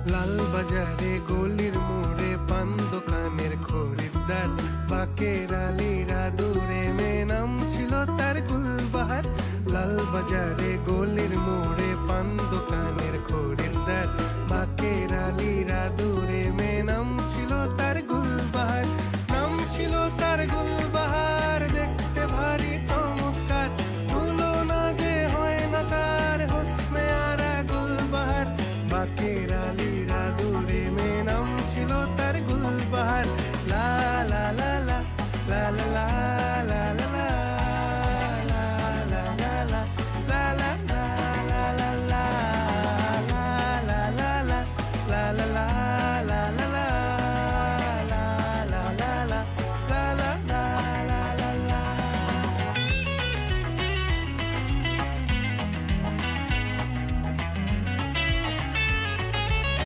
লাল বাজারে গলির মোড়ে পান দোকানের খরিদ্দার, বাকের আলীরা দূরে মে নাম ছিল তার গুলবাহার। লাল বাজারে গলির মোড়ে পান দোকানের খরিদ্দার, বাকের আলীরা দূরে মে নাম ছিল তার গুলবাহার। নাম ছিল তার গুলবাহার, দেখতে ভারী চমৎকার, তুলনা যে হয় না তার হোসনে আরা গুলবাহার। বাকের আলীরা দূরে মে নাম ছিল তার গুলবাহার।